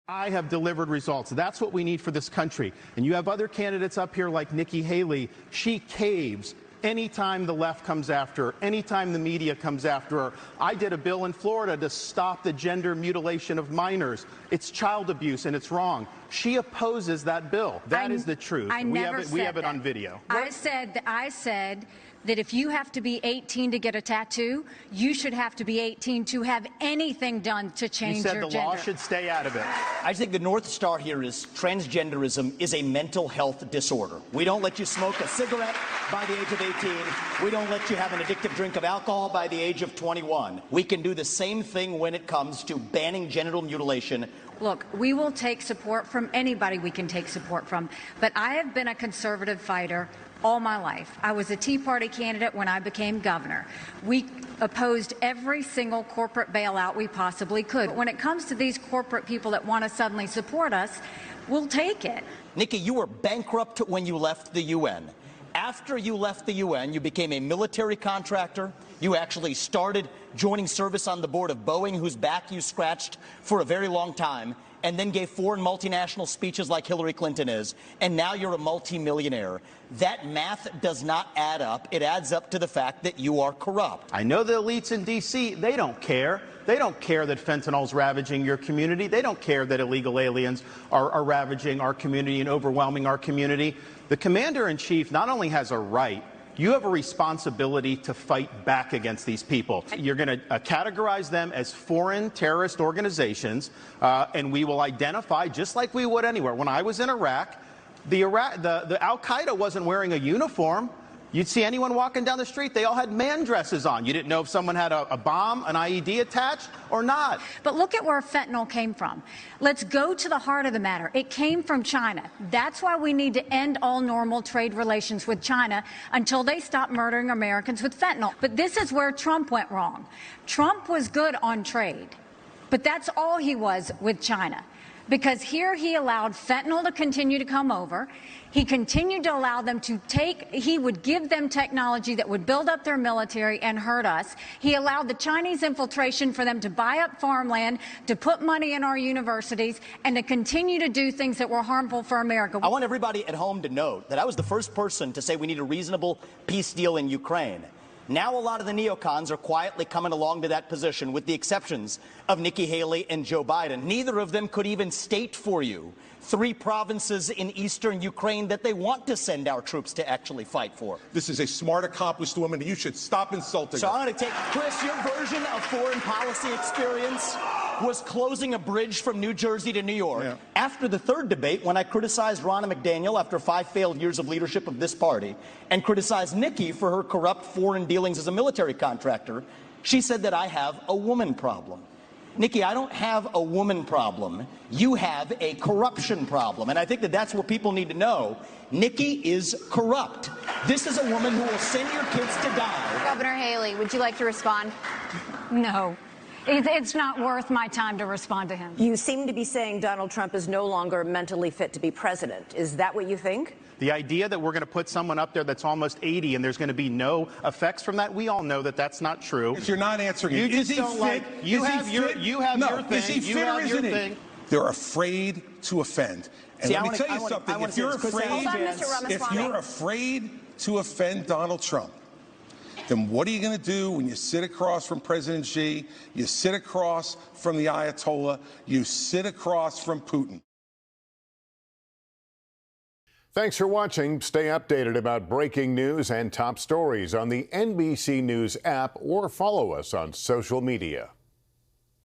I have delivered results. That's what we need for this country. And you have other candidates up here like Nikki Haley. She caves anytime the left comes after her, anytime the media comes after her. I did a bill in Florida to stop the gender mutilation of minors. It's child abuse and it's wrong. She opposes that bill. That is the truth. We have it on video. I said that if you have to be 18 to get a tattoo, you should have to be 18 to have anything done to change your gender. You said the law should stay out of it. I think the North Star here is transgenderism is a mental health disorder. We don't let you smoke a cigarette by the age of 18. We don't let you have an addictive drink of alcohol by the age of 21. We can do the same thing when it comes to banning genital mutilation. Look, we will take support from anybody we can take support from, but I have been a conservative fighter all my life. I was a Tea Party candidate when I became governor. We opposed every single corporate bailout we possibly could. But when it comes to these corporate people that want to suddenly support us, we'll take it. Nikki, you were bankrupt when you left the UN. After you left the UN, you became a military contractor. You actually started joining service on the board of Boeing, whose back you scratched for a very long time, and then gave foreign multinational speeches like Hillary Clinton is, and now you're a multimillionaire. That math does not add up. It adds up to the fact that you are corrupt. I know the elites in D.C., they don't care. They don't care that fentanyl's ravaging your community. They don't care that illegal aliens are ravaging our community and overwhelming our community. The commander-in-chief not only has a right, you have a responsibility to fight back against these people. You're going to categorize them as foreign terrorist organizations, and we will identify, just like we would anywhere. When I was in Iraq, the Al-Qaeda wasn't wearing a uniform. You'd see anyone walking down the street, they all had man dresses on. You didn't know if someone had a bomb, an IED attached or not. But look at where fentanyl came from. Let's go to the heart of the matter. It came from China. That's why we need to end all normal trade relations with China until they stop murdering Americans with fentanyl. But this is where Trump went wrong. Trump was good on trade, but that's all he was with China. Because here he allowed fentanyl to continue to come over. He continued to allow them to he would give them technology that would build up their military and hurt us. He allowed the Chinese infiltration for them to buy up farmland, to put money in our universities, and to continue to do things that were harmful for America. I want everybody at home to note that I was the first person to say we need a reasonable peace deal in Ukraine. Now a lot of the neocons are quietly coming along to that position, with the exceptions of Nikki Haley and Joe Biden. Neither of them could even state for you 3 provinces in eastern Ukraine that they want to send our troops to actually fight for. This is a smart, accomplished woman, and you should stop insulting her. So I'm going to take, Chris, your version of foreign policy experience was closing a bridge from New Jersey to New York. Yeah. After the third debate, when I criticized Ronna McDaniel after 5 failed years of leadership of this party, and criticized Nikki for her corrupt foreign dealings as a military contractor, she said that I have a woman problem. Nikki, I don't have a woman problem. You have a corruption problem. And I think that that's what people need to know. Nikki is corrupt. This is a woman who will send your kids to die. Governor Haley, would you like to respond? No. It's not worth my time to respond to him. You seem to be saying Donald Trump is no longer mentally fit to be president. Is that what you think? The idea that we're going to put someone up there that's almost 80 and there's going to be no effects from that, we all know that that's not true. You're not answering it. You just don't like. You have your thing. You have your thing. They're afraid to offend. And let me tell you something. If you're afraid to offend Donald Trump, then what are you going to do when you sit across from President Xi, you sit across from the Ayatollah, you sit across from Putin? Thanks for watching. Stay updated about breaking news and top stories on the NBC News app or follow us on social media.